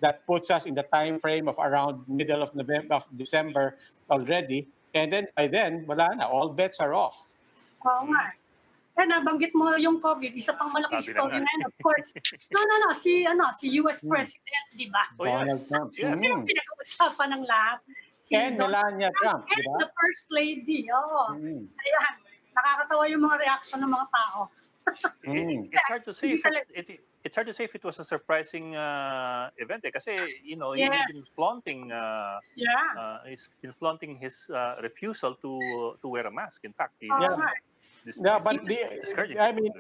That puts us in the time frame of around middle of December already. And then by then, wala na, all bets are off. Oo nga. Eh, nabanggit mo yung COVID, isa pang malaking Sabi na story nga. ngayon, of course. Si US President, di ba? Oh, Donald yes. Trump. Yes. Yung pinag-uusapan ng lahat. Si And Donald Melania Trump, di and ba? the First Lady. Oo. Ayan. Nakakatawa yung mga reaction ng mga tao. It's hard to say if it's hard to say if it was a surprising event kasi he's been flaunting he's been flaunting his refusal to wear a mask. In fact, discouraging. I mean,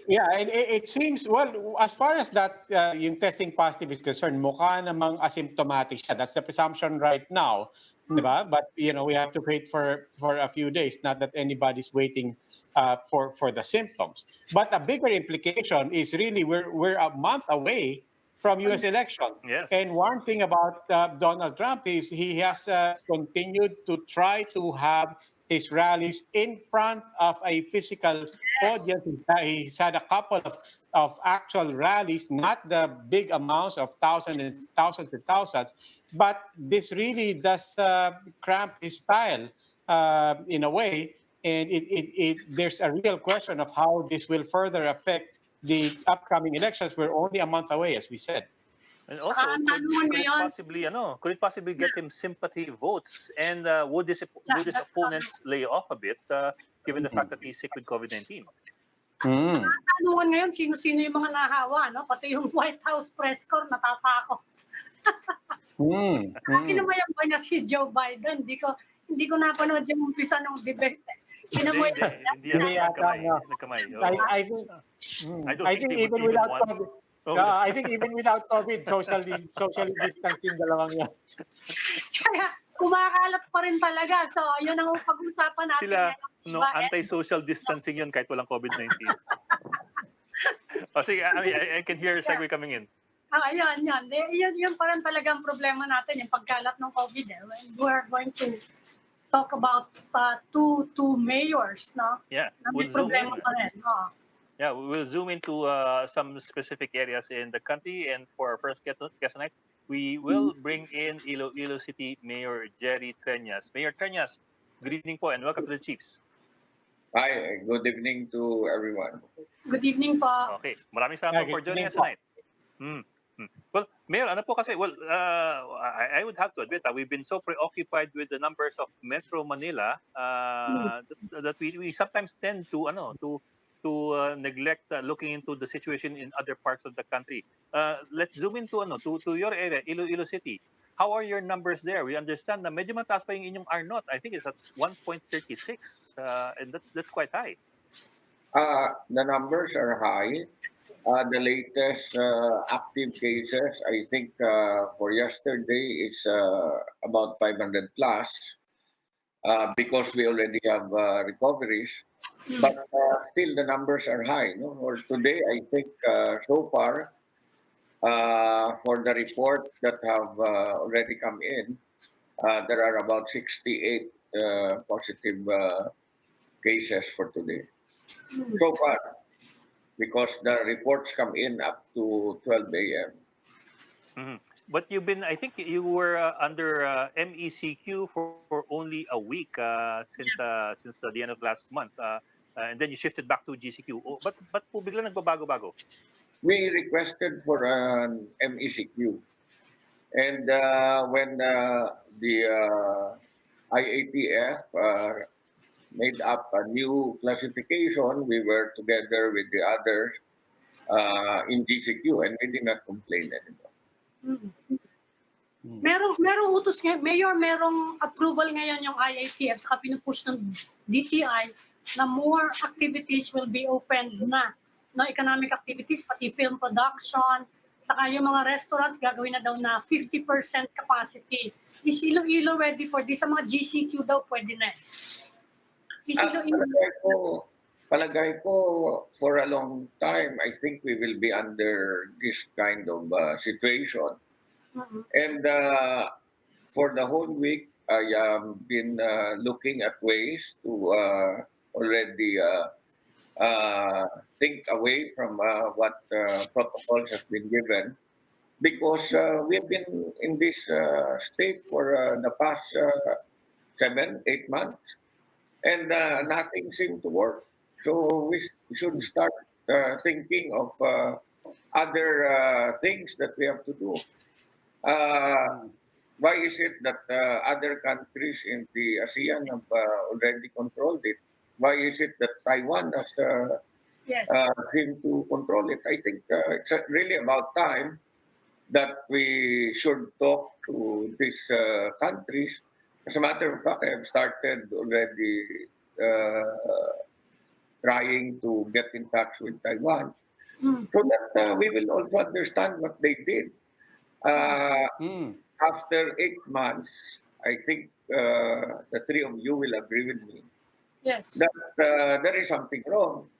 and it seems, well, as far as that yung testing positive is concerned, mukha namang asymptomatic siya. That's the presumption right now. Diba? But we have to wait for a few days. Not that anybody's waiting for the symptoms. But a bigger implication is really we're a month away from U.S. election. Yes. And one thing about Donald Trump is he has continued to try to have his rallies in front of a physical audience. He's had a couple of actual rallies, not the big amounts of thousands and thousands, but this really does cramp his style in a way. And there's a real question of how this will further affect the upcoming elections. We're only a month away, as we said. And also, could it possibly get him sympathy votes? And would his opponents lay off a bit, given the fact that he's sick with COVID-19? Tanungan ngayon, sino-sino yung mga nahawa, no? Pati yung White House press corps, natatakot. Kinamayang ba niya si Joe Biden? Hindi ko napanood yung umpisa ng debate. Hindi nagkamay. I think even without COVID, I think even without COVID, social distancing dalawang yan. Kaya kumakalat pa rin talaga. So, yun ang pag-usapan natin. Sila, anti-social distancing yun kahit walang COVID-19. Sige, I can hear segue coming in. Yun. Yun pa rin talagang problema natin, yung pagkalat ng COVID. We're going to talk about two mayors, no? Yeah, may problema pa rin. Yeah, we'll zoom into some specific areas in the country. And for our first guest tonight, we will bring in Iloilo City Mayor Jerry Treñas. Mayor Treñas, good evening po and welcome to the Chiefs. Hi, good evening to everyone. Good evening po. Okay, maraming salamat for joining us tonight. Well, Mayor, I would have to admit that we've been so preoccupied with the numbers of Metro Manila that we sometimes tend to neglect looking into the situation in other parts of the country. Let's zoom into to your area, Iloilo City. How are your numbers there? We understand na medyo mataas pa yung inyong R0. I think it's at 1.36, and that's quite high. The numbers are high. The latest active cases, I think for yesterday is about 500 plus because we already have recoveries. But still, the numbers are high. No? Or today, I think so far, for the report that have already come in, there are about 68 positive cases for today. So far, because the reports come in up to 12 a.m. But I think you were under MECQ for only a week since the end of last month. And then you shifted back to GCQ. But po bigla nagbabago-bago? We requested for an MECQ. And when the IATF made up a new classification, we were together with the others in GCQ and we did not complain anymore. Merong utos ngayon, Mayor, merong approval ngayon yung IATF saka pinupush ng DTI na more activities will be opened na. No, economic activities, pati film production, saka yung mga restaurant gagawin na daw na 50% capacity. Is Iloilo ready for this? Sa mga GCQ daw pwede na. Palagay ko, for a long time, I think we will be under this kind of situation. And for the whole week, I have been looking at ways to already think away from what protocols have been given. because we've been in this state for the past 7, 8 months, and nothing seemed to work. So we should start thinking of other things that we have to do. Why is it that other countries in the ASEAN have already controlled it? Why is it that Taiwan has Yes. seemed to control it? I think it's really about time that we should talk to these countries. As a matter of fact, I have started already trying to get in touch with Taiwan so that we will also understand what they did. After 8 months, I think the three of you will agree with me Yes. that there is something wrong.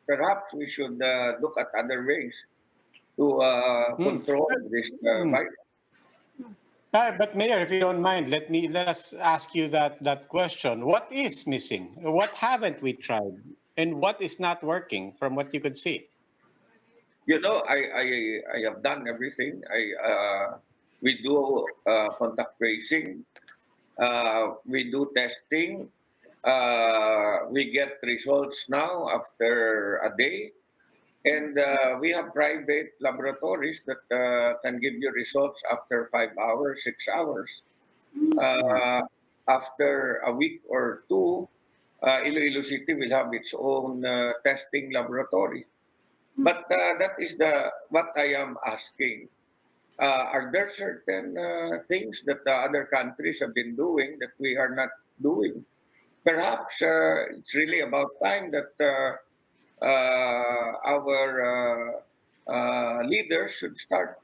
Perhaps we should look at other ways to control this virus. But Mayor, if you don't mind, let us ask you that question. What is missing? What haven't we tried? And what is not working from what you could see? You know, I have done everything. We do contact tracing. We do testing. We get results now after a day. And we have private laboratories that can give you results after 5 hours, 6 hours. After a week or two, Iloilo City will have its own testing laboratory. But that is what I am asking. Are there certain things that the other countries have been doing that we are not doing? Perhaps it's really about time that our leaders should start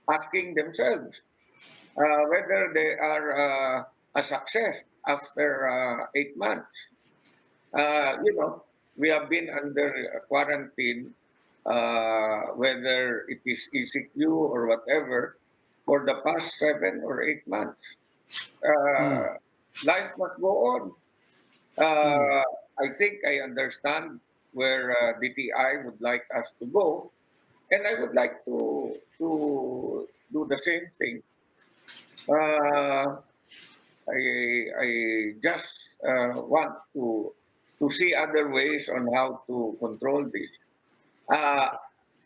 asking themselves whether they are a success after 8 months. You know, we have been under quarantine, whether it is ECQ or whatever, for the past 7 or 8 months. Life must go on. I think I understand where DTI would like us to go, and I would like to do the same thing. I just want to see other ways on how to control this.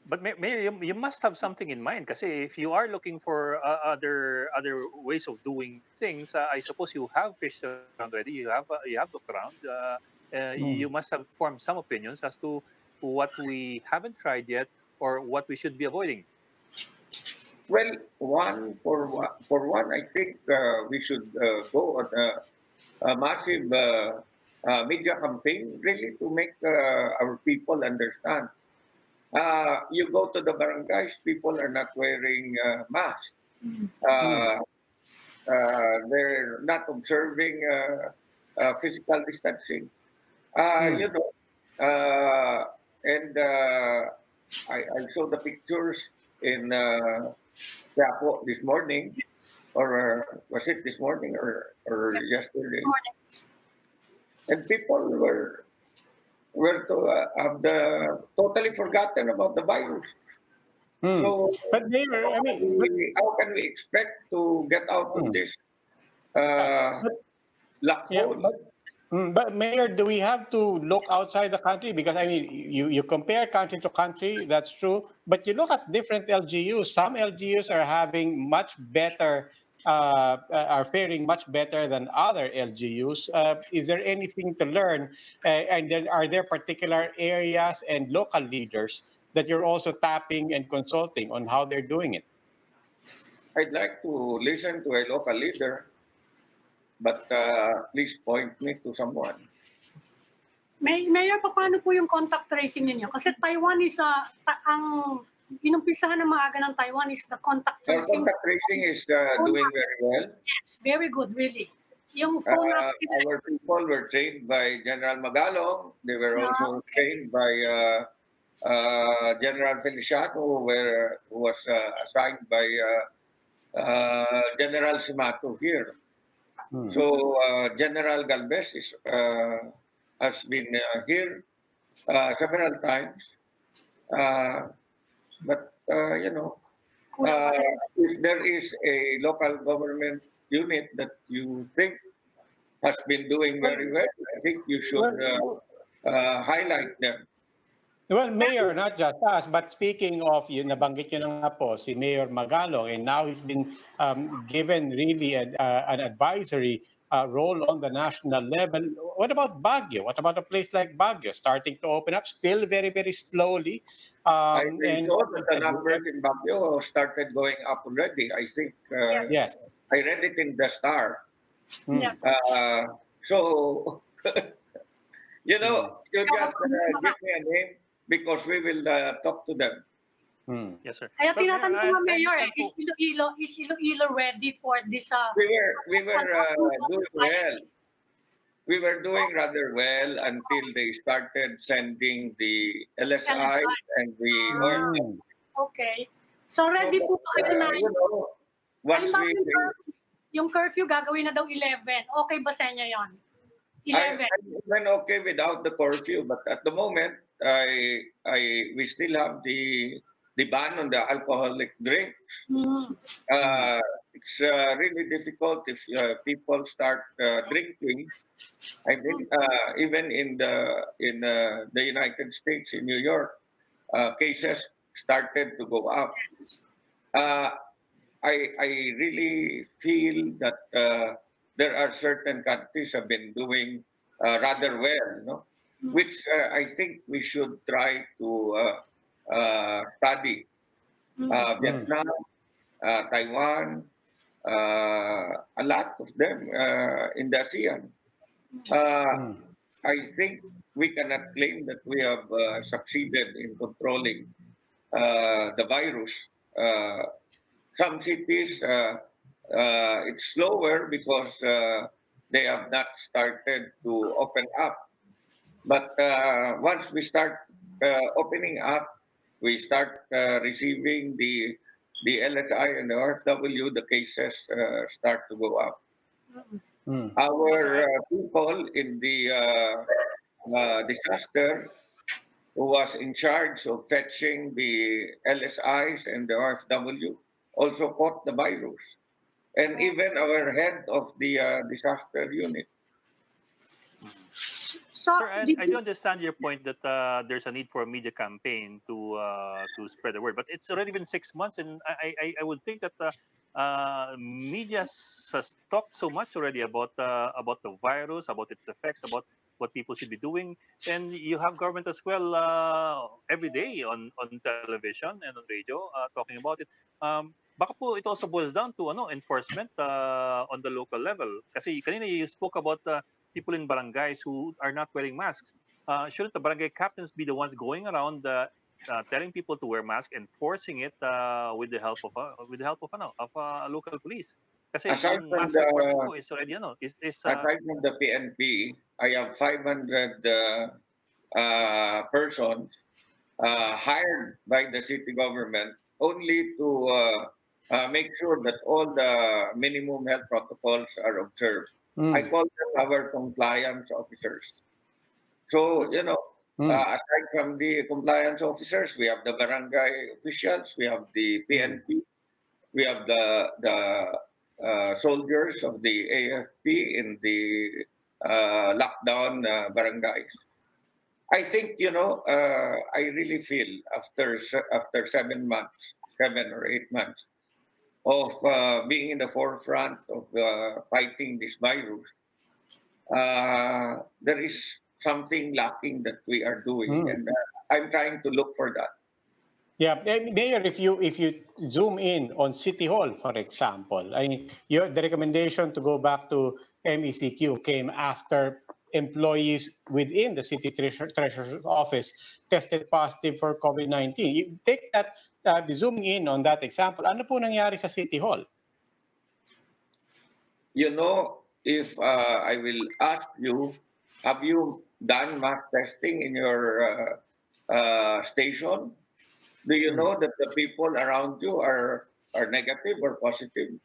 But Mayor, you must have something in mind kasi if you are looking for other ways of doing things, I suppose you have fished around already. You have looked around. You must have formed some opinions as to what we haven't tried yet or what we should be avoiding. Well, for one, I think we should go on a massive media campaign, really, to make our people understand. You go to the barangays, people are not wearing masks. Uh, they're not observing physical distancing. You know, and I saw the pictures in Quiapo this morning, or was it this morning or yesterday? And people were to have totally forgotten about the virus. So But Mayor, I mean, how can we expect to get out of this black yeah, hole? but Mayor, do we have to look outside the country? Because I mean, you compare country to country, that's true. But you look at different LGUs. Some LGUs are having much better, are faring much better than other LGUs. Is there anything to learn? And then, are there particular areas and local leaders that you're also tapping and consulting on how they're doing it? I'd like to listen to a local leader, but please point me to someone. Mayor, paano po yung contact tracing ninyo? Kasi Taiwan is ang inumpisahan ng maaga ng Taiwan is the contact Our tracing. contact tracing is doing very well. Yes, very good, really. Yung phone Our people were trained by General Magalong. They were also trained by General Feliciano, who was assigned by General Simato here. So General Galvez has been here several times, but you know, If there is a local government unit that you think has been doing very well, I think you should highlight them. Well, Mayor, not just us, but speaking of, yun, nabanggit nyo na nga po, si Mayor Magalong, and now he's been given really an advisory role on the national level. What about Baguio? What about a place like Baguio? Starting to open up, still very, very slowly. I And saw that the numbers in Baguio started going up already. I think yes. I read it in the Star. Yeah. So, you know, you just give me a name because we will talk to them. Yes, sir. Kaya But, tinatanong ko nga, Mayor, understand is Iloilo ready for this? We were doing well. We were doing rather well until they started sending the LSI and the oil. Okay. So ready po ba kayo na? You know, once Halimbawa, we yung curfew gagawin na daw 11. Okay ba sa inyo yun? 11. I'm okay without the curfew, but at the moment, we still have the ban on the alcoholic drinks. It's really difficult if people start drinking. I think even in the United States, in New York, cases started to go up. I really feel that there are certain countries have been doing rather well, no? Which I think we should try to study. Vietnam, Taiwan, a lot of them in the ASEAN. I think we cannot claim that we have succeeded in controlling the virus. Some cities, it's slower because they have not started to open up. But once we start opening up, we start receiving the LSI and the RFW, the cases start to go up. Our people in the disaster who was in charge of fetching the LSIs and the RFW also caught the virus. And even our head of the disaster unit. So, Sir, I do understand your point that there's a need for a media campaign to spread the word, but it's already been 6 months, and I would think that media has talked so much already about the virus, about its effects, about what people should be doing, and you have government as well every day on television and on radio talking about it. Baka po it also boils down to enforcement on the local level. Kasi kanina you spoke about people in barangays who are not wearing masks. Shouldn't the barangay captains be the ones going around telling people to wear masks, enforcing it with the help of local police? Kasi Aside yung from mask requirement po is already aside from the PNP, I have 500 persons hired by the city government only to make sure that all the minimum health protocols are observed. I call them our compliance officers. So, you know, aside from the compliance officers, we have the barangay officials, we have the PNP, we have the soldiers of the AFP in the lockdown barangays. I think, you know, I really feel after 7 months, 7 or 8 months of being in the forefront of fighting this virus, there is something lacking that we are doing, and I'm trying to look for that. Yeah, Mayor, if you zoom in on City Hall, for example, I mean, the recommendation to go back to MECQ came after employees within the city treasurer's office tested positive for COVID-19. You take that, zooming in on that example, ano po nangyari sa City Hall? You know, if I will ask you, have you done mass testing in your station? Do you know that the people around you are negative or positive?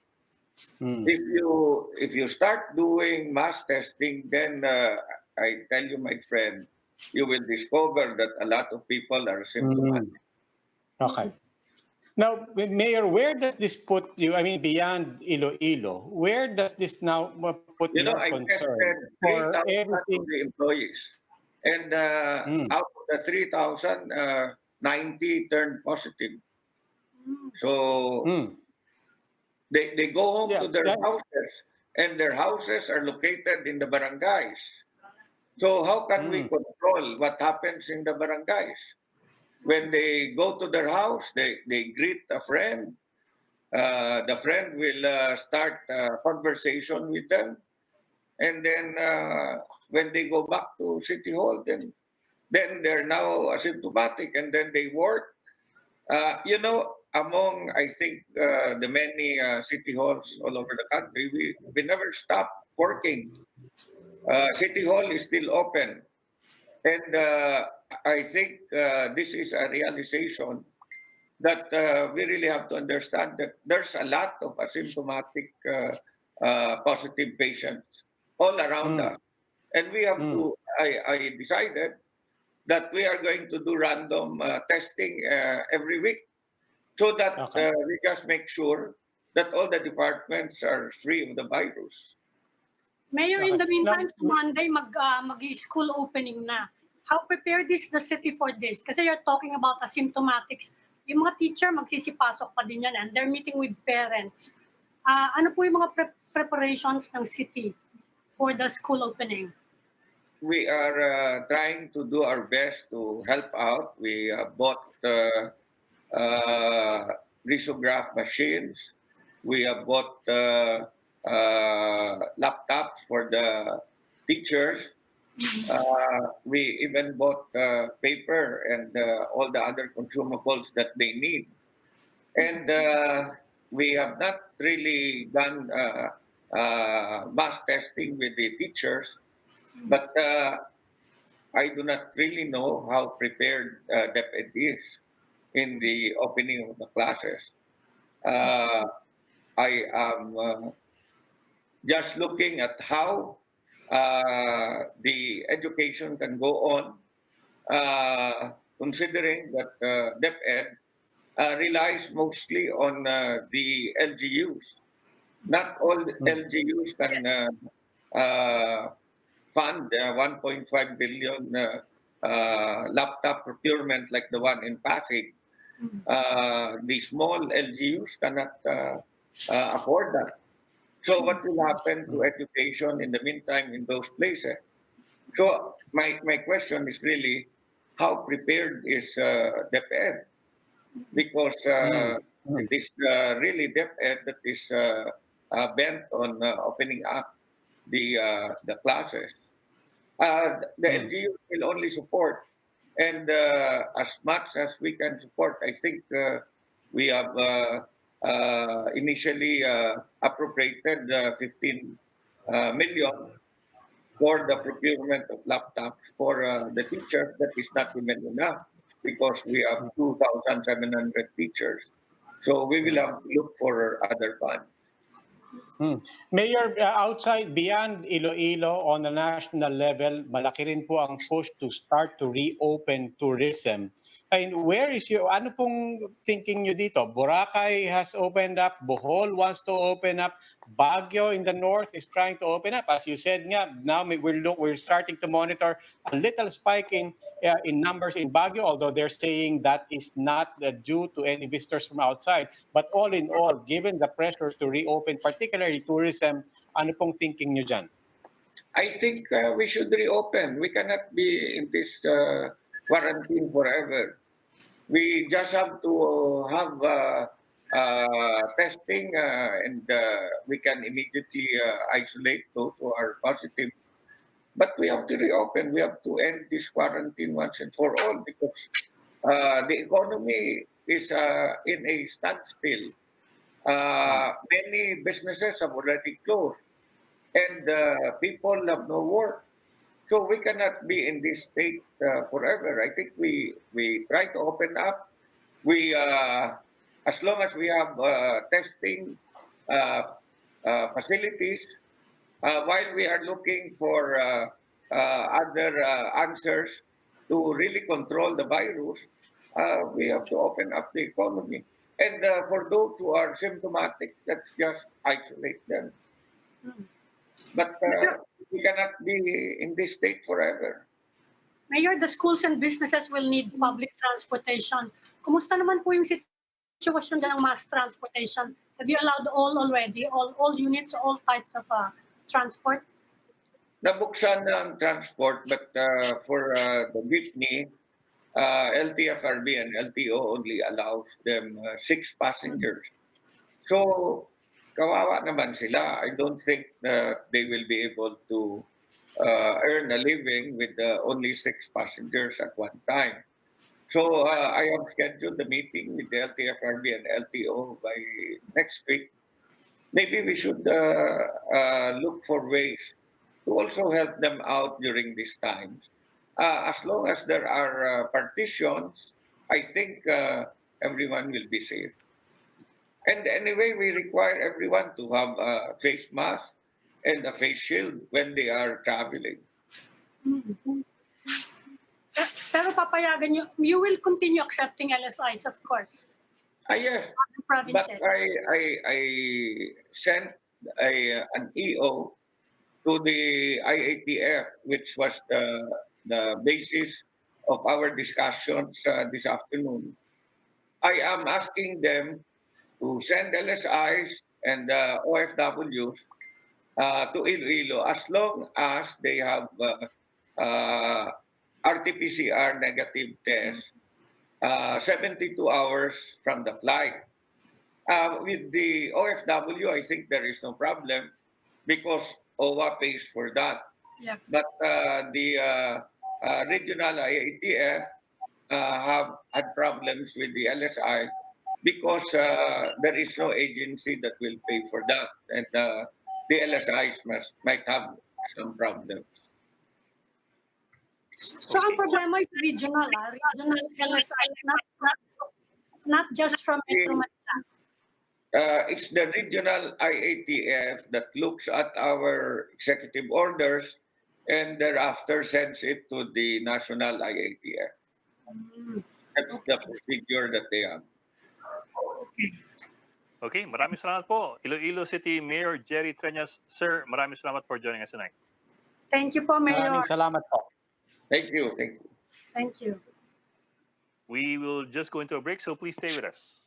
If you start doing mass testing, then I tell you, my friend, you will discover that a lot of people are symptomatic. Okay. Now, Mayor, where does this put you? I mean, beyond Iloilo, where does this now put You know, your I concern tested for 3,000 of everything? the employees, and Mm, out of the 3,000, 90 turned positive. Mm. So mm, they go home yeah, to their that, houses, and their houses are located in the barangays. So how can we mm, control what happens in the barangays? When they go to their house, they greet a friend. The friend will start a conversation with them. And then when they go back to City Hall, then they're now asymptomatic, and then they work. You know, among I think the many city halls all over the country, we never stop working. City Hall is still open, and I think this is a realization that we really have to understand that there's a lot of asymptomatic positive patients all around mm, us, and we have mm. to. I decided that we are going to do random testing every week so that Okay. we just make sure that all the departments are free of the virus. Mayor, in Okay. the Now, meantime, sa Monday, mag-school opening na. How prepared is the city for this? Kasi you're talking about asymptomatics. Yung mga teacher, magsisipasok pa din yan and they're meeting with parents. Ano po yung mga preparations ng city for the school opening? We are trying to do our best to help out. We bought risograph machines. We have bought laptops for the teachers. We even bought paper and all the other consumables that they need. And we have not really done mass testing with the teachers, but I do not really know how prepared DepEd is in the opening of the classes. Uh, I am just looking at how the education can go on, considering that DepEd relies mostly on the LGUs. Not all mm, LGUs can fund 1.5 billion laptop procurement like the one in Pasig. The small LGUs cannot afford that. So what will happen to education in the meantime in those places? So my question is really, how prepared is DepEd? Because mm, it mm, is really DepEd that is bent on opening up the classes. The mm. LGU will only support, and as much as we can support, I think we have initially appropriated 15 million for the procurement of laptops for the teachers. That is not even enough because we have 2,700 teachers. So we will have to look for other funds. Hmm. Mayor, outside, beyond Iloilo, on the national level, malaki rin po ang push to start to reopen tourism. And where is your, ano pong thinking nyo dito? Boracay has opened up, Bohol wants to open up, Baguio in the north is trying to open up. As you said nga, now we're starting to monitor a little spike in numbers in Baguio, although they're saying that is not due to any visitors from outside. But all in all, given the pressure to reopen, particularly tourism, ano pong thinking nyo dyan? I think we should reopen. We cannot be in this quarantine forever. We just have to have testing and we can immediately isolate those who are positive. But we have to reopen. We have to end this quarantine once and for all because the economy is in a standstill. Many businesses have already closed and people have no work. So we cannot be in this state forever. I think we try to open up. We as long as we have testing uh, facilities, while we are looking for other answers to really control the virus, we have to open up the economy. And for those who are symptomatic, let's just isolate them. Mm. But we cannot be in this state forever. Mayor, the schools and businesses will need public transportation. Kumusta naman po yung sitwasyon dyan ng mass transportation? Have you allowed all already? All units, all types of transport? Nabuksan na ang transport, but for the jeepney, LTFRB and LTO only allows them 6 passengers. So, kawawa naman sila. I don't think they will be able to earn a living with only 6 passengers at one time. So, I have scheduled the meeting with the LTFRB and LTO by next week. Maybe we should look for ways to also help them out during these times. As long as there are partitions, I think everyone will be safe. And anyway, we require everyone to have a face mask and a face shield when they are traveling. Pero papayagan nyo, you will continue accepting LSIs, of course. Yes, Other but provinces. I sent an EO to the IATF, which was the basis of our discussions this afternoon. I am asking them to send LSIs and OFWs to Iloilo as long as they have RT-PCR negative test 72 hours from the flight. With the OFW, I think there is no problem because OWA pays for that. Yeah. But the regional IATF have had problems with the LSI because there is no agency that will pay for that, and the LSIs might have some problems. So ang problema is regional, regional LSI, not just from Metro Manila. It's the regional IATF that looks at our executive orders and thereafter sends it to the national IATF. That's the procedure that they have. Okay, maraming salamat po. Iloilo City Mayor Jerry Treñas. Sir, maraming salamat for joining us tonight. Thank you po, Mayor. Maraming salamat po. Thank you. Thank you. Thank you. We will just go into a break, so please stay with us.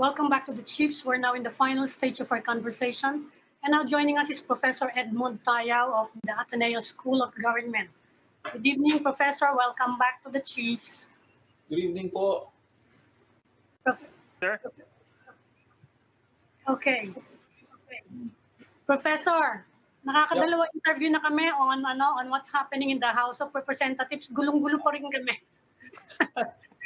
Welcome back to the Chiefs. We're now in the final stage of our conversation. And now joining us is Professor Edmund Tayao of the Ateneo School of Government. Good evening, Professor. Welcome back to the Chiefs. Good evening po. Sir? Okay. Professor, nakakadalawang interview na kami on what's happening in the House of Representatives. Gulong-gulo pa rin kami.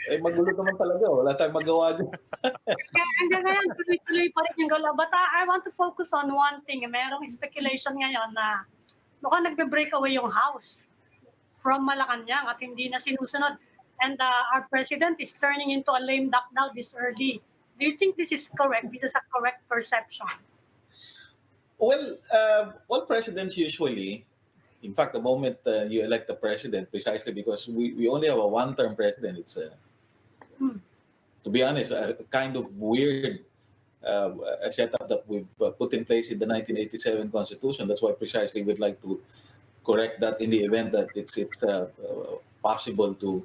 Magulo naman talaga. Wala tayong magawa dyan. Kaya hanggang ngayon, tuloy-tuloy pa rin yung gulo. But I want to focus on one thing. Merong speculation ngayon na mukhang nagbe-break away yung House from Malacanang at hindi na sinusunod. And our president is turning into a lame duck now this early. Do you think this is correct? This is a correct perception? Well, all presidents usually, in fact, the moment you elect a president, precisely because we only have a one-term president, it's, to be honest, a kind of weird a setup that we've put in place in the 1987 Constitution. That's why precisely we'd like to correct that in the event that it's possible to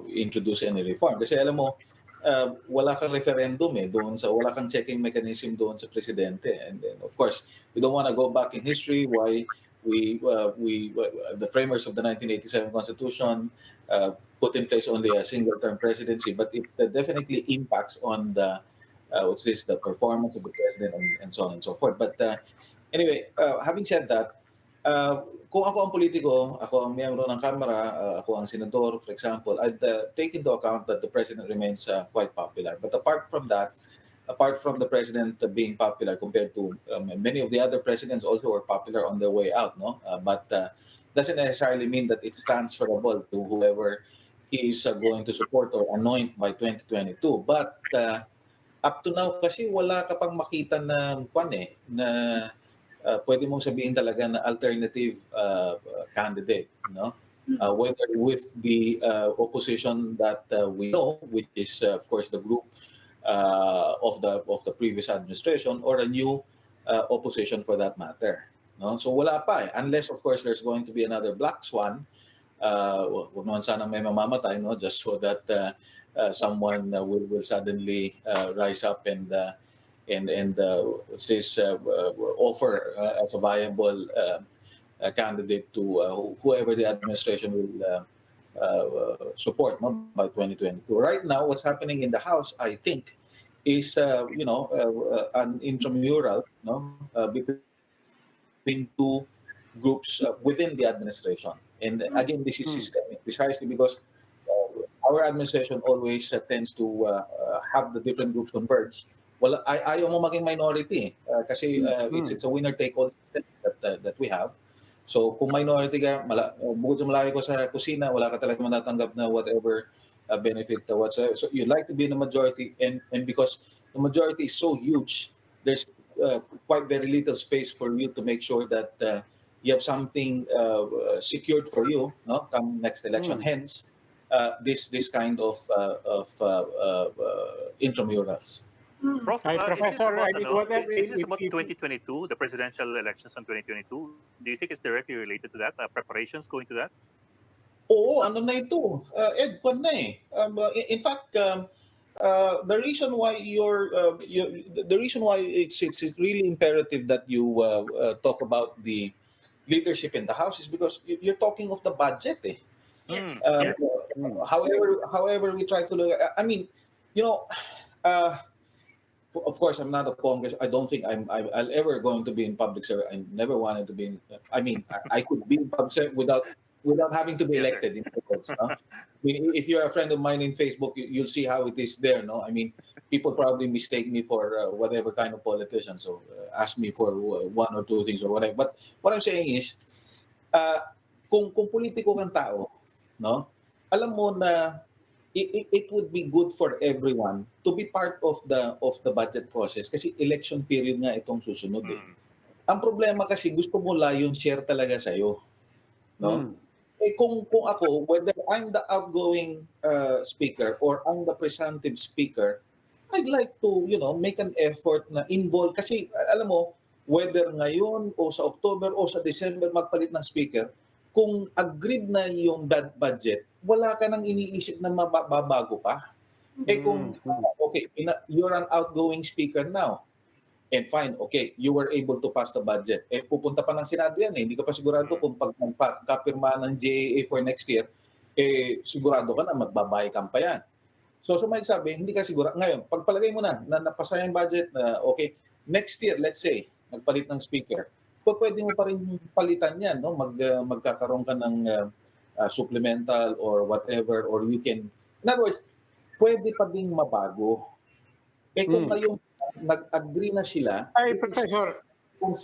introduce any reform. Kasi alam mo, wala kang referendum wala kang checking mechanism doon sa presidente. And then, of course, we don't want to go back in history why the framers of the 1987 Constitution put in place only a single-term presidency, but it definitely impacts on the performance of the president and so on and so forth. But anyway, having said that, kung ako ang politiko, ako ang miyembro ng Kamara, ako ang senador, for example, I'd take into account that the president remains quite popular. But apart from that, apart from the president being popular compared to many of the other presidents also were popular on their way out, no? But doesn't necessarily mean that it's transferable to whoever he is going to support or anoint by 2022. But up to now kasi wala ka pang makita na na pwede mong sabihin talaga na alternative candidate, no? Whether with the opposition that we know, which is of course the group of the previous administration, or a new opposition for that matter, no? So wala pa unless of course there's going to be another black swan. Wag naman sana may mamamatay, no? Just so that someone will suddenly rise up and offer as a viable candidate to whoever the administration will support, no, by 2022. Right now, what's happening in the House, I think, is an intramural, no, between two groups within the administration. And again, this is systemic, precisely because our administration always tends to have the different groups converge. Well, ayaw mo maging minority kasi it's a winner-take-all system that we have. So kung minority ka, bukod sa malayo ko sa kusina, wala ka talaga matatanggap na whatever benefit whatsoever. So you like to be in the majority, and because the majority is so huge, there's quite very little space for you to make sure that you have something secured for you, no, come next election. Hence, this kind of intramurals. Prof, Professor, is this about 2022, the presidential elections on 2022? Do you think it's directly related to that? Preparations going to that? Oo, ano na ito? Ed, kwan na eh. In fact, the reason why the reason why it's really imperative that you talk about the leadership in the House is because you're talking of the budget eh. Yes. However we try to look, I mean, of course, I'm not a Congress. I don't think I'll ever going to be in public service. I never wanted to be in. I mean, I could be in public service without having to be elected. In other words, no? I mean, if you're a friend of mine in Facebook, you'll see how it is there. No, I mean, people probably mistake me for whatever kind of politician. So ask me for one or two things or whatever. But what I'm saying is, kung politiko kang tao, no, alam mo na it would be good for everyone to be part of the budget process kasi election period nga itong susunod eh. Ang problema kasi gusto mo lion share talaga sa iyo, no? Eh kung ako, whether I'm the outgoing speaker or I'm the presumptive speaker, I'd like to, make an effort na involve kasi alam mo, whether ngayon o sa October o sa December magpalit ng speaker, kung agreed na yung budget, wala ka nang iniisip na mababago pa. Eh kung, okay, you're an outgoing speaker now, and fine, okay, you were able to pass the budget. Eh pupunta pa ng Senado yan eh, hindi ka pa sigurado kung pag kapirma ng GAA for next year, eh sigurado ka na magbabayad ka pa yan. So may sabi, hindi ka sigurado. Ngayon, pagpalagay mo na napasa yung budget, na okay, next year, let's say, nagpalit ng speaker, pwede mo pa rin palitan yan, no? Magkakaroon ka ng supplemental or whatever, or you can, in other words, pwede pa ding mabago. Eh kung ngayon nag-agree na sila, Professor,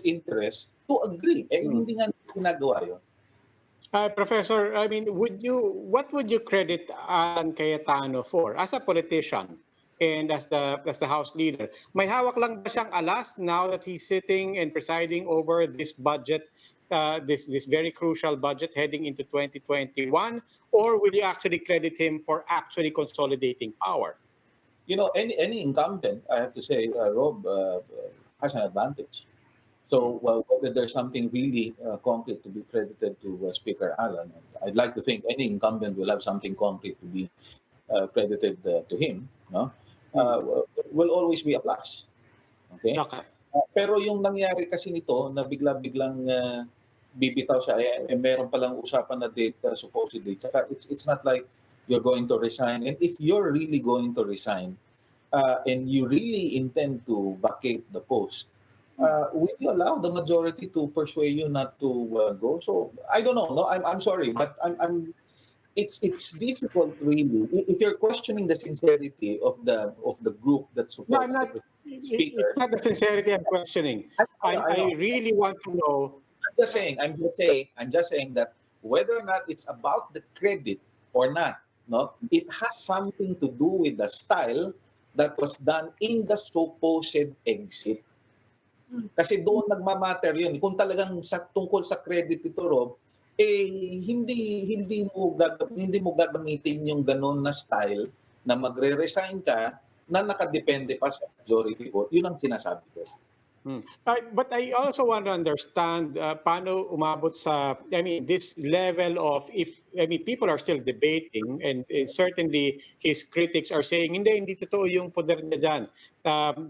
interest to agree, eh hindi nga ginagawa yun. Professor, I mean, what would you credit Alan Cayetano for as a politician and as the House leader? May hawak lang ba siyang alas now that he's sitting and presiding over this budget, this very crucial budget heading into 2021, or will you actually credit him for actually consolidating power? Any incumbent, I have to say, Rob, has an advantage. So, well, whether there's something really concrete to be credited to Speaker Allen, I'd like to think any incumbent will have something concrete to be credited to him, no? Will always be a plus. Okay? Okay. Pero yung nangyari kasi nito na bigla-biglang bibitaw siya, meron palang usapan na date supposedly. Tsaka it's not like you're going to resign. And if you're really going to resign and you really intend to vacate the post, will you allow the majority to persuade you not to go? So I don't know. No, I'm sorry, but it's difficult really if you're questioning the sincerity of the group that No, I'm supports not. the speaker. It's not the sincerity I'm questioning. I know. I really want to know. I'm just saying that whether or not it's about the credit or not, no, it has something to do with the style that was done in the supposed exit. Kasi doon nagmamatter yun. Kung talagang tungkol sa credit ito, Rob, hindi mo gagamitin yung ganun na style na magre-resign ka na nakadepende pa sa majority vote. Yun ang sinasabi ko. But I also want to understand paano umabot sa, I mean, this level of, people are still debating and certainly his critics are saying, hindi totoo yung poder niya dyan.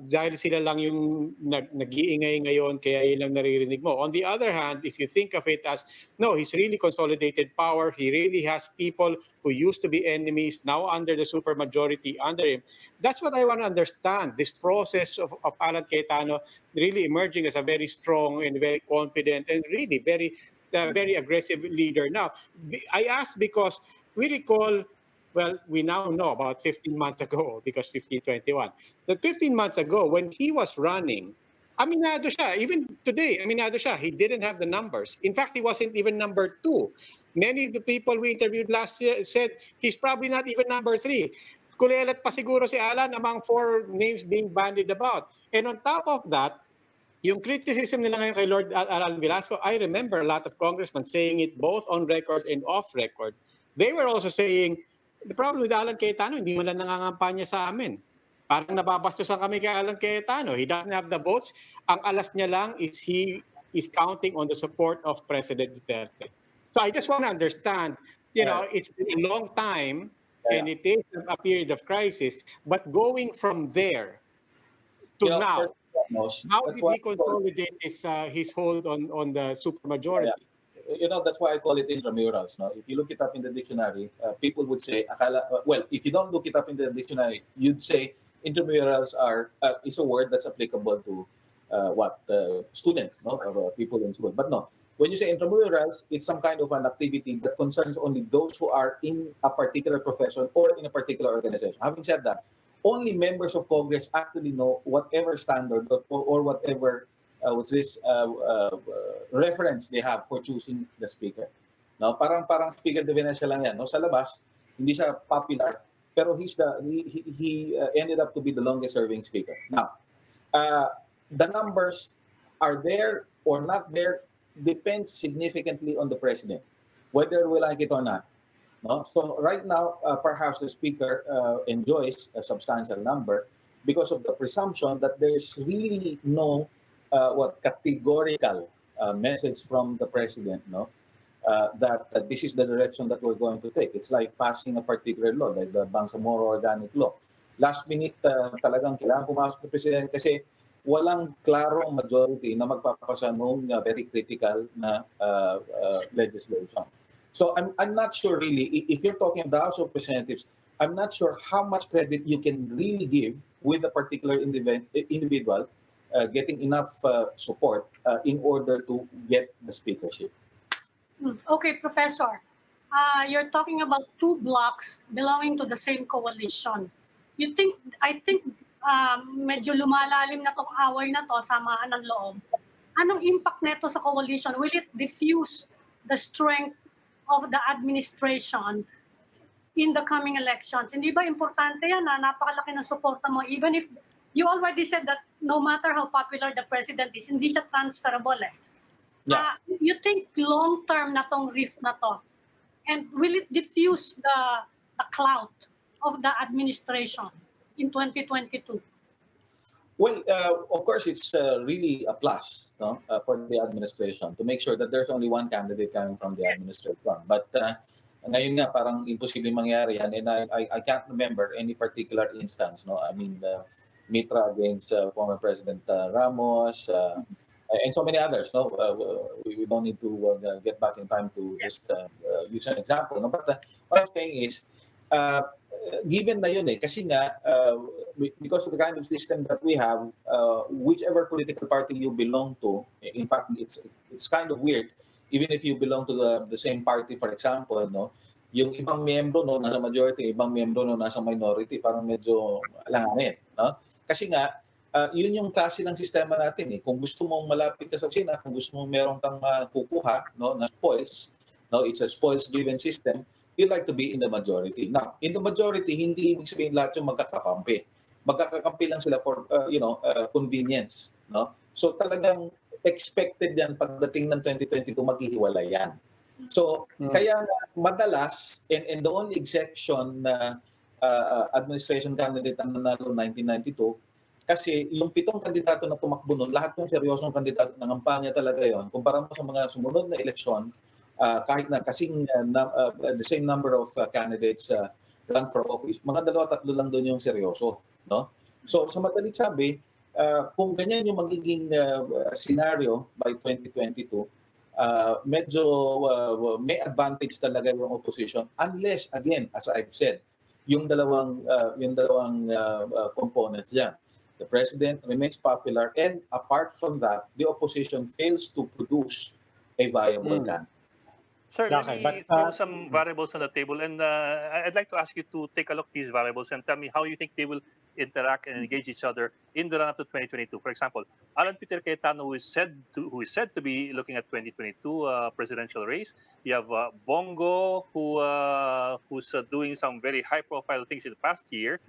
Dahil sila lang yung nag-iingay ngayon, kaya yun lang naririnig mo. On the other hand, if you think of it as, no, he's really consolidated power. He really has people who used to be enemies now under the supermajority under him. That's what I want to understand, this process of Alan Cayetano really emerging as a very strong and very confident and really very aggressive leader. Now, I asked because we recall, well, we now know about 15 months ago, because 1521, that 15 months ago when he was running, aminado siya. Even today, aminado siya. He didn't have the numbers. In fact, he wasn't even number 2. Many of the people we interviewed last year said he's probably not even number 3. Kulelat pa siguro si Alan among 4 names being bandied about. And on top of that, yung criticism nila ngayon kay Lord Allan Velasco, I remember a lot of congressmen saying it both on record and off record. They were also saying, the problem with Alan Cayetano, hindi man lang nangangampanya sa amin. Parang nababastusan kami kay Alan Cayetano. He doesn't have the votes. Ang alas niya lang is he is counting on the support of President Duterte. So I just want to understand, it's been a long time and it is a period of crisis, but going from there to now, how did he consolidate his hold on the supermajority? That's why I call it intramurals. No? If you look it up in the dictionary, people would say, if you don't look it up in the dictionary, you'd say intramurals is a word that's applicable to students, no, or people in school. But no, when you say intramurals, it's some kind of an activity that concerns only those who are in a particular profession or in a particular organization. Having said that, only members of Congress actually know whatever standard or whatever reference they have for choosing the speaker. No, parang speaker de Venecia lang yan. No, sa labas, hindi siya popular, pero he ended up to be the longest serving speaker. Now, the numbers are there or not there depends significantly on the president, whether we like it or not. No? So right now, perhaps the speaker enjoys a substantial number because of the presumption that there's really no categorical message from the president, no, that this is the direction that we're going to take. It's like passing a particular law, like the Bangsamoro Organic Law. Last minute, talagang kailangan pumasok ng presidente kasi walang klarong majority na magpapasa ng very critical na legislation. So I'm not sure really, if you're talking about the House of Representatives, I'm not sure how much credit you can really give with a particular individual getting enough support in order to get the speakership. Okay, Professor. You're talking about 2 blocks belonging to the same coalition. I think medyo lumalalim na tong away na to, samaan ng loob. Anong impact nito sa coalition? Will it diffuse the strength of the administration in the coming elections. Hindi ba importante yan na napakalaki ng suporta mo, even if you already said that no matter how popular the president is, hindi siya transferable eh. Yeah. You think long-term na tong rift na to, and will it diffuse the clout of the administration in 2022? Well, of course, it's really a plus, no, for the administration to make sure that there's only one candidate coming from the administration. But ngayon nga, parang imposible mangyari yan, and I can't remember any particular instance. No, I mean, Mitra against former President Ramos, and so many others. No, we don't need to get back in time to just use an example. No, but what I'm saying is, given na yun kasi nga, because of the kind of system that we have, whichever political party you belong to, in fact, it's kind of weird, even if you belong to the same party, for example, no, yung ibang miyembro no nasa majority, ibang miyembro no nasa minority, parang medyo alanganin, no? Kasi nga, yun yung klase ng sistema natin eh. Kung gusto mong malapit ka sa opisina, kung gusto mong meron kang kukuha, no, na spoils, no, it's a spoils-driven system, you like to be in the majority. Now, in the majority, hindi ibig sabihin lahat yung magkakakampi. Magkakakampi lang sila for, convenience. No? So talagang expected yan pagdating ng 2022, maghihiwalay yan. So, kaya madalas, and the only exception na administration candidate ang nanalo 1992, kasi yung 7 kandidato na tumakbo nun, lahat yung seryosong kandidato ng kampanya talaga yon. Kumpara mo sa mga sumunod na eleksyon, kahit na kasing the same number of candidates run for office, mga 2-3 lang doon yung seryoso, no? So sa madalit sabi, kung ganyan yung magiging scenario by 2022, medyo may advantage talaga yung opposition, unless again, as I've said, yung dalawang components diyan. The president remains popular, and apart from that, the opposition fails to produce a viable candidate. Sir, let me throw some variables on the table, and I'd like to ask you to take a look at these variables and tell me how you think they will interact and engage each other in the run-up to 2022. For example, Alan Cayetano, who is said to be looking at 2022 presidential race. You have Bongo, who's doing some very high-profile things in the past year,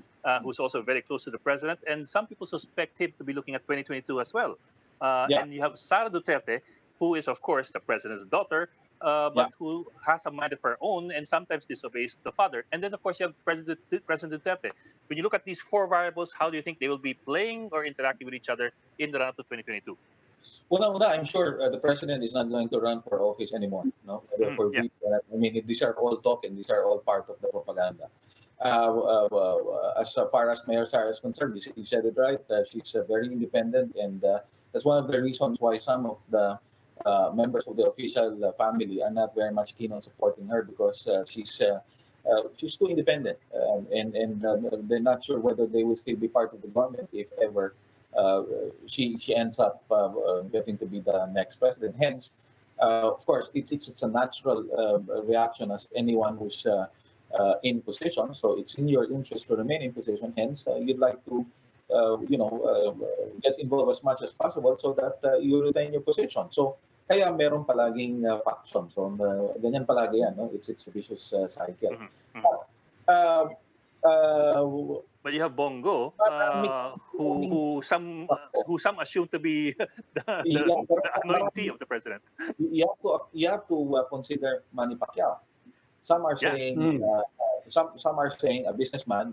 who's also very close to the president, and some people suspect him to be looking at 2022 as well. And you have Sara Duterte, who is, of course, the president's daughter, but who has a mind of her own and sometimes disobeys the father. And then, of course, you have President Duterte. When you look at these 4 variables, how do you think they will be playing or interacting with each other in the run-up to 2022? Una, I'm sure the president is not going to run for office anymore. No, I mean, these are all talk and these are all part of the propaganda. As far as Mayor Sara is concerned, he said it right. She's very independent, and that's one of the reasons why some of the members of the official family are not very much keen on supporting her, because she's too independent, and they're not sure whether they will still be part of the government if ever she ends up getting to be the next president. Hence, of course, it's a natural reaction as anyone who's in position. So it's in your interest to remain in position. Hence, you'd like to get involved as much as possible so that you retain your position. So kaya meron palaging faction. So ganyan palagi yan, no? It's a vicious cycle. But you have Bongo, who some assume to be the anointee of the president. You have to consider Manny Pacquiao. Some are saying some are saying a businessman.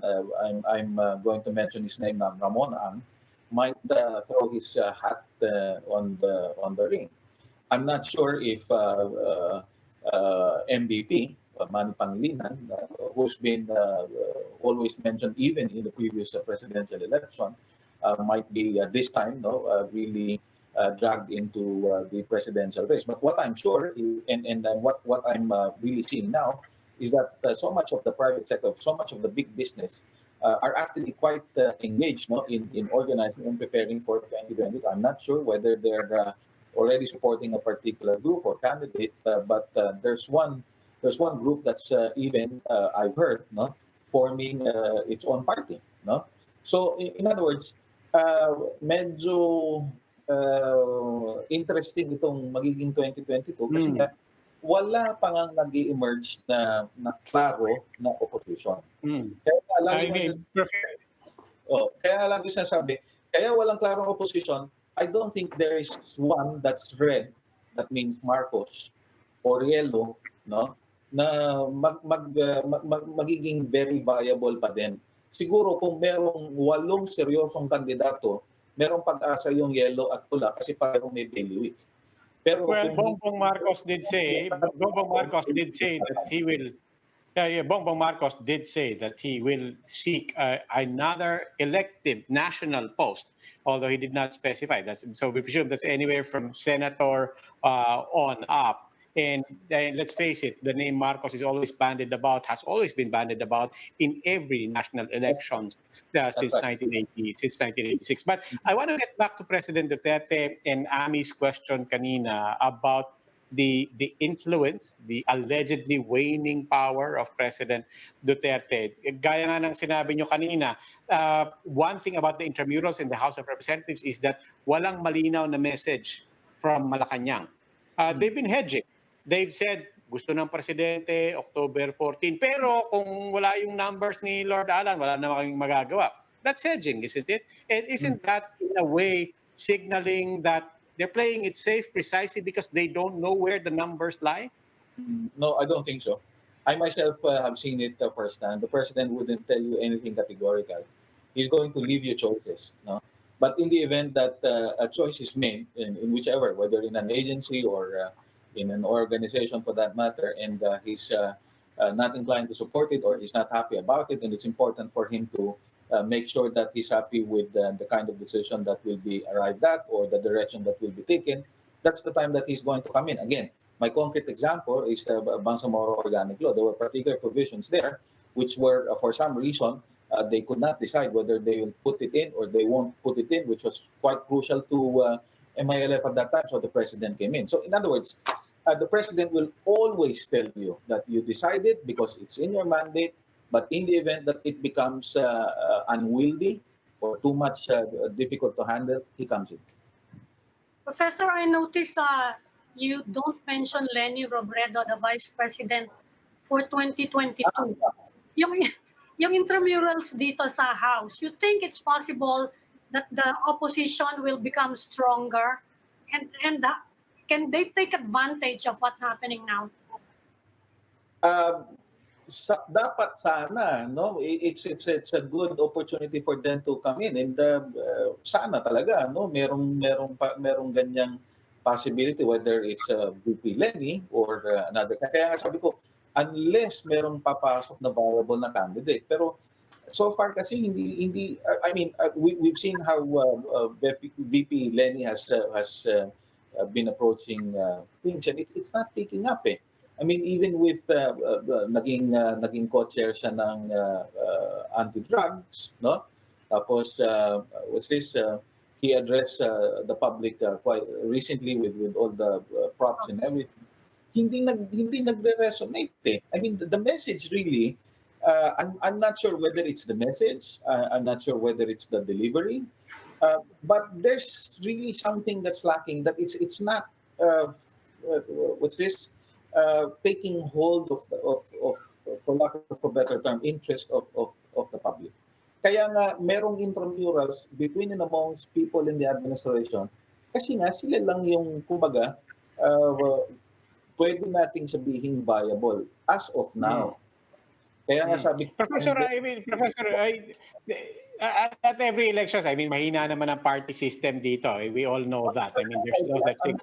I'm going to mention his name now. Ramon Ang might throw his hat on the ring. I'm not sure if MVP, Manny Pangilinan, who's been always mentioned even in the previous presidential election, might be this time really dragged into the presidential race. But what I'm sure, and what I'm really seeing now, is that so much of the private sector, so much of the big business are actually quite engaged in organizing and preparing for 2020. I'm not sure whether they're already supporting a particular group or candidate, but there's one group that's even I've heard forming its own party. So in other words, medyo interesting itong magiging 2022 kasi wala pa ngang nag-emerge na klaro na opposition. Kaya nga lagi I mean, kaya lagi sinasabi, kaya walang klarong opposition, I don't think there is one that's red, that means Marcos, or yellow, no, na magiging very viable pa din. Siguro kung merong 8 seryosong kandidato, merong pag-asa yung yellow at pula kasi parang may bailiwick. Pero well, kung Bongbong Marcos did say that he will. Bongbong Marcos did say that he will seek another elective national post, although he did not specify. So we presume that's anywhere from senator on up. And let's face it, the name Marcos is always bandied about, has always been bandied about in every national elections since right. 1980, since 1986. But I want to get back to President Duterte and Ami's question kanina about the influence, the allegedly waning power of President Duterte. Gaya nga ng sinabi nyo kanina, one thing about the intramurals in the House of Representatives is that walang malinaw na message from Malacanang. They've been hedging. They've said, gusto ng presidente, October 14. Pero kung wala yung numbers ni Lord Allan, wala na kaming magagawa. That's hedging, isn't it? And isn't that, in a way, signaling that they're playing it safe precisely because they don't know where the numbers lie? No, I don't think so. I myself have seen it firsthand. The president wouldn't tell you anything categorical. He's going to leave you choices. No? But in the event that a choice is made, in whichever, whether in an agency or in an organization for that matter, and he's not inclined to support it or he's not happy about it, and it's important for him to make sure that he's happy with the kind of decision that will be arrived at or the direction that will be taken, that's the time that he's going to come in. Again, my concrete example is the Bangsamoro Organic Law. There were particular provisions there which were, for some reason, they could not decide whether they will put it in or they won't put it in, which was quite crucial to MILF at that time, so the president came in. So in other words, the president will always tell you that you decided because it's in your mandate, but in the event that it becomes unwieldy or too much difficult to handle, he comes in. Professor, I noticed you don't mention Leni Robredo, the Vice President for 2022. Yung intramurals dito sa House, you think it's possible that the opposition will become stronger? And can they take advantage of what's happening now? Dapat sana, no, it's a good opportunity for them to come in, and sana talaga, no, merong ganyang possibility, whether it's VP Lenny or another. Kaya sabi ko, unless merong papasok na viable na candidate, pero so far kasi hindi I mean we've seen how VP Lenny has been approaching things, and it's not picking up eh. I mean, even with naging co-chair siya ng anti-drugs, no? Tapos what's this? He addressed the public quite recently with all the props and everything. Hindi nagre-resonate eh. I mean, the message really, I'm not sure whether it's the message. I'm not sure whether it's the delivery. But there's really something that's lacking. That it's not what's this? Taking hold of for lack of a better term, interest of the public. Kaya nga merong intramurals between and amongst people in the administration kasi nga sila lang yung kumbaga pwede nating sabihin viable as of now. Kaya nga sabi Professor, at every elections, I mean, mahina naman ang party system dito. We all know that. I mean, there's no such thing.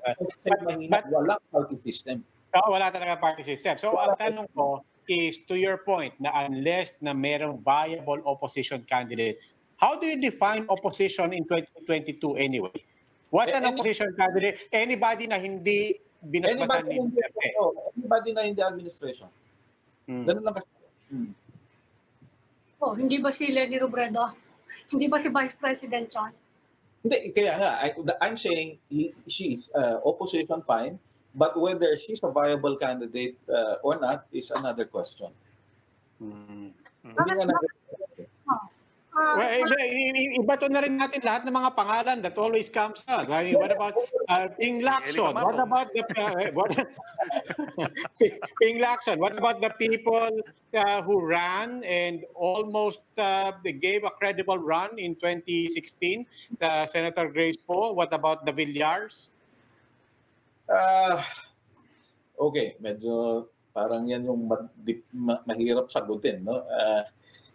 But walang party system. Wala talaga party system. So, ang tanong ko is, to your point, na unless na merong viable opposition candidate, how do you define opposition in 2022 anyway? What's an opposition candidate? Anybody na hindi binasbasan ni Duterte. Anybody na hindi administration. Ganun lang kasi. Hindi ba si Leni Robredo? Hindi ba si Vice President John? Hindi, kaya nga, I'm saying she's opposition fine, but whether she's a viable candidate or not is another question. Well, iba to na rin natin lahat ng mga pangalan that always comes out. I mean, what about Ping Lacson? What about the Ping Lacson? What about the people who ran and almost they gave a credible run in 2016? Senator Grace Poe. What about the Villars? Ah, okay, medyo parang yan yung mahirap sagutin, no?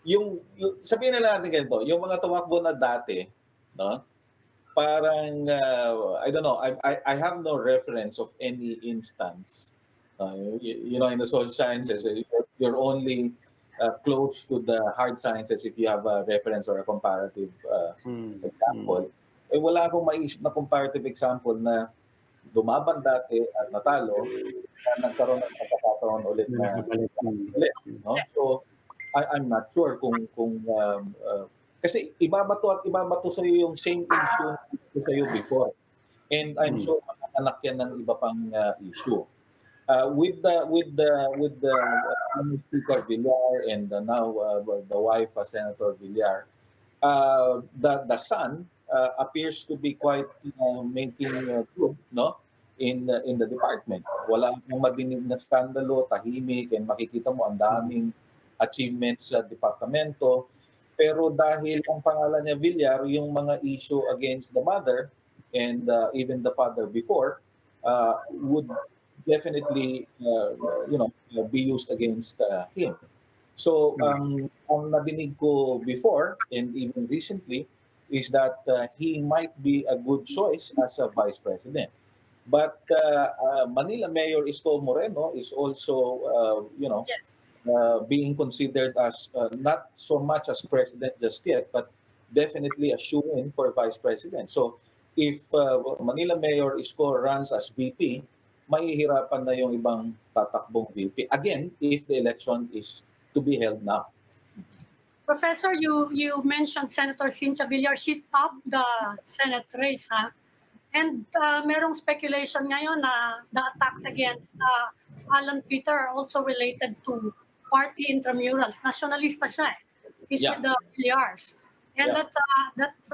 Yung sabihin na natin ganito, yung mga tumakbo na dati, no? Parang I don't know, I have no reference of any instance. You know, in the social sciences, you're only close to the hard sciences if you have a reference or a comparative example. Eh, wala akong maisip na comparative example na lumaban dati at natalo na nagkaroon ng pagkakataon ulit na ulit, no? So I'm not sure kung kasi ibabato sa iyo yung same issue na sa iyo before, and I'm sure anak yan ng iba pang issue. With the Speaker Villar and now the wife Senator Villar, the son appears to be quite making good, no, in the department. Wala akong madinig na skandalo, tahimik, and makikita mo ang daming achievements sa departamento. Pero dahil ang pangalan niya Villar, yung mga issue against the mother and even the father before would definitely be used against him. So ang nadinig ko before and even recently is that he might be a good choice as a vice president. But Manila Mayor Isko Moreno is also Yes. being considered as not so much as president just yet, but definitely a shoe-in for vice president. So if Manila Mayor Isko runs as VP, mahihirapan na yung ibang tatakbong VP. Again, if the election is to be held now. Professor, you mentioned Senator Cynthia Villar. She topped the Senate race, ha? And merong speculation ngayon na the attacks against Alan Peter are also related to party intramurals. Nationalista siya eh. He's with the Villars. And that's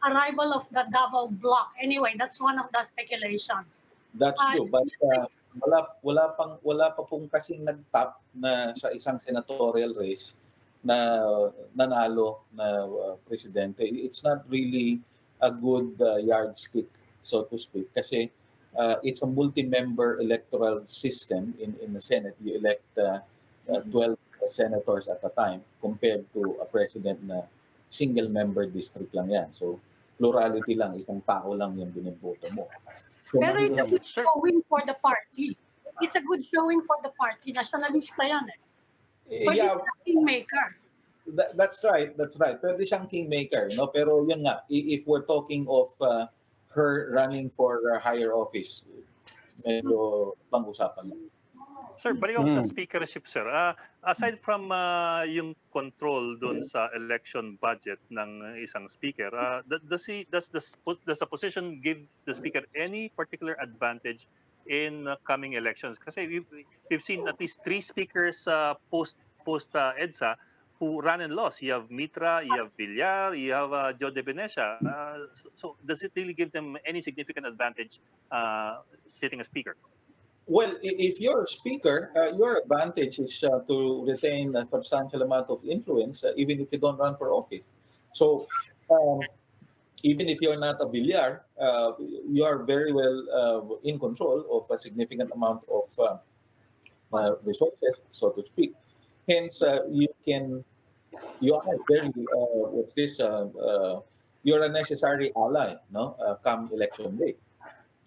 arrival of the Davao Bloc. Anyway, that's one of the speculations. That's true, but wala pa pong kasing nag-top na sa isang senatorial race na nanalo na presidente. It's not really a good yardstick, so to speak, kasi it's a multi-member electoral system in the Senate. You elect 12 senators at a time compared to a president na single-member district lang yan. So plurality lang, isang tao lang yung biniboto mo. So, pero it's a good showing for the party. It's a good showing for the party. Nationalista yan eh. Pwede yeah, siyang kingmaker. That's right. Pwede siyang kingmaker, no? Pero yun nga, if we're talking of her running for higher office, medyo pang-usapan na. Sir, balik ako sa speakership, sir. Aside from yung control doon sa election budget ng isang speaker, does the position give the speaker any particular advantage in coming elections? Kasi we've seen at least 3 speakers post EDSA who ran and lost. You have Mitra, you have Villar, you have Joe De Venecia. So does it really give them any significant advantage sitting as speaker? Well, if you're a speaker, your advantage is to retain a substantial amount of influence, even if you don't run for office. So, even if you're not a Villar, you are very well in control of a significant amount of resources, so to speak. Hence, you are very, you're a necessary ally, no? Come election day.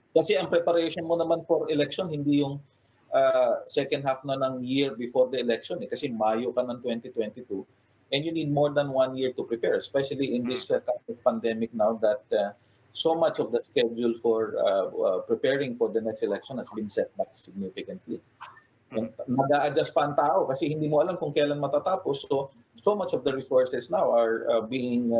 Kasi ang preparation mo naman for election, hindi yung second half na ng year before the election. Kasi Mayo ka ng 2022 and you need more than 1 year to prepare, especially in this kind of pandemic now that so much of the schedule for preparing for the next election has been set back significantly. And mag-a-adjust pa ang tao kasi hindi mo alam kung kailan matatapos. So much of the resources now are being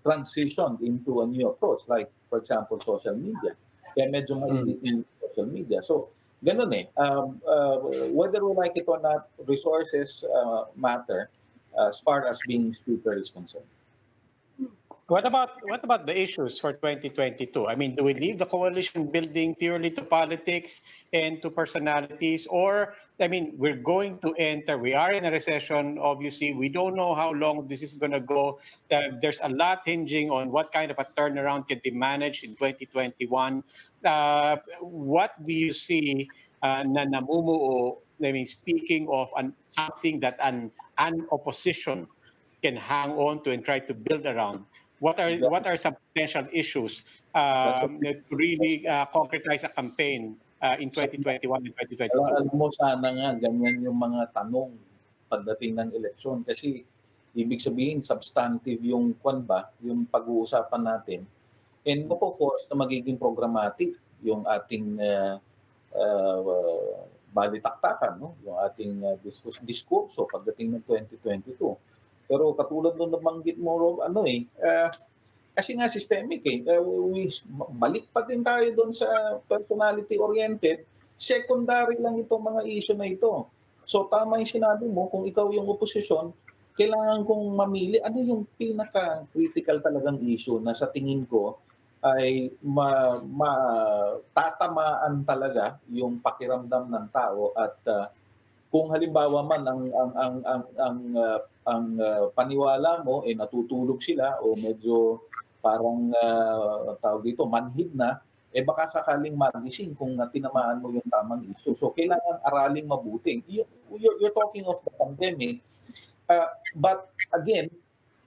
transitioned into a new approach, like, for example, social media. Kaya medyo mainit yung social media. So, ganun eh. Whether we like it or not, resources matter. as far as being speaker is concerned. What about the issues for 2022? I mean, do we leave the coalition building purely to politics and to personalities, or I mean, we're going to enter. We are in a recession. Obviously, we don't know how long this is going to go. There's a lot hinging on what kind of a turnaround can be managed in 2021. What do you see na namumuo? I mean, speaking of something that an opposition can hang on to and try to build around. What are some potential issues That's a to really concretize a campaign in sa 2021 and alam 2022? mo sana nga ganyan yung mga tanong pagdating ng eleksyon kasi ibig sabihin substantive yung ba, yung pag-uusapan natin and mafo-force na magiging programmatic yung ating balitaktakan, no? Yung ating diskurso pagdating ng 2022. Pero katulad nung nabanggit mo, Rob, kasi nga systemic eh. Balik pa din tayo doon sa personality-oriented. Secondary lang itong mga issue na ito. So tama yung sinabi mo, kung ikaw yung oposisyon, kailangan kong mamili ano yung pinaka-critical talagang issue na sa tingin ko ay tatamaan talaga yung pakiramdam ng tao at kung halimbawa man ang paniwala mo natutulog sila o medyo parang tawag dito manhid na baka sakaling magising kung tinamaan mo yung tamang issue. So kailangan araling mabuting. You're talking of the pandemic, but again,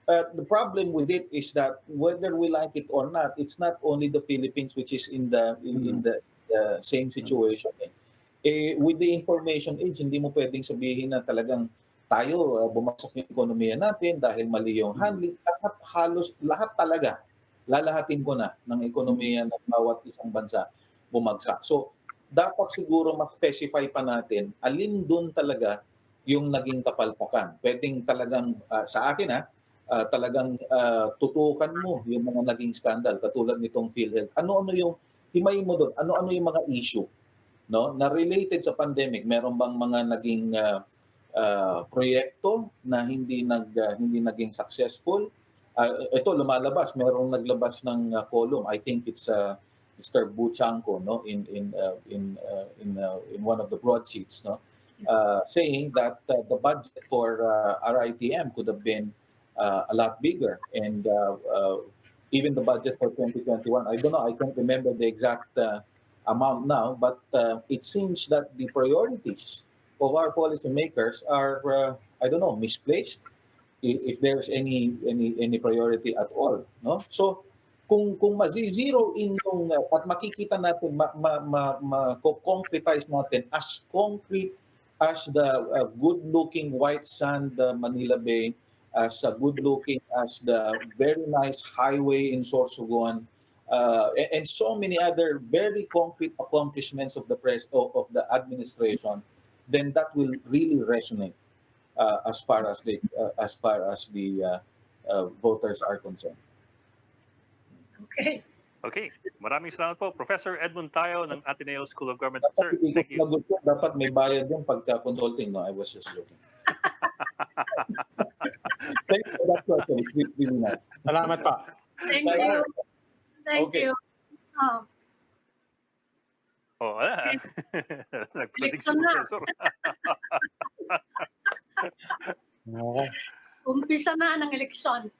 the problem with it is that whether we like it or not, it's not only the Philippines which is in the same situation. With the information age, hindi mo pwedeng sabihin na talagang tayo bumagsak yung ekonomiya natin dahil mali yung handling. Halos lahat talaga, lalahatin ko na ng ekonomiya ng bawat isang bansa bumagsak. So, dapat siguro ma-specify pa natin alin doon talaga yung naging kapalpakan. Pwedeng talagang, sa akin talagang tutukan mo yung mga naging skandal katulad nitong PhilHealth. Ano-ano yung, himayin mo doon, ano-ano yung mga issue no na related sa pandemic. Meron bang mga naging proyekto na hindi naging successful? Ito lumalabas, merong naglabas ng column. I think it's Mr. Buchanko no in one of the broadsheets no saying that the budget for RITM could have been a lot bigger and even the budget for 2021. I don't know, I can't remember the exact amount now, but it seems that the priorities of our policymakers are, I don't know, misplaced, if there's any priority at all, no? So kung mazi-zero in yung at makikita natin concretize natin as concrete as the good-looking white sand Manila Bay, as good-looking as the very nice highway in Sorsogon, and so many other very concrete accomplishments of the administration, then that will really resonate as far as the voters are concerned. Okay. Okay. Maraming salamat po. Professor Edmund Tayao ng Ateneo School of Government. Sir, thank you. Dapat may bayad yung pagka-consulting. No? I was just joking. Thank you for that question. It's really nice. Salamat pa. Thank you. Thank Okay. you. Wala. Nag-predict si Election na. Professor. Okay. Umpisa na ng eleksyon.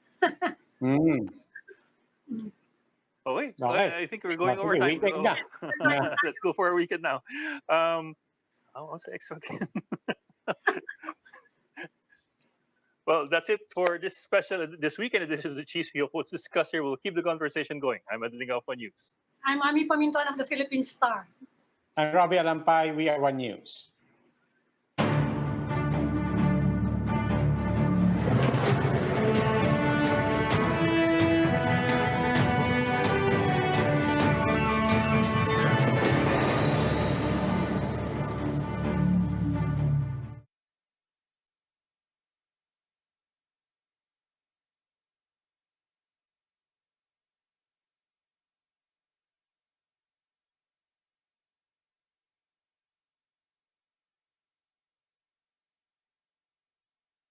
Okay. Okay. I think we're going Okay, over time. weekend na. Let's go for a weekend now. What's the extra thing? Well, that's it for this weekend edition of the Chiefs View Quotes Discuss here. We'll keep the conversation going. I'm Ateneo Alpha News. I'm Ami Pamintuan of the Philippine Star. I'm Robbie Alampay. We are One News.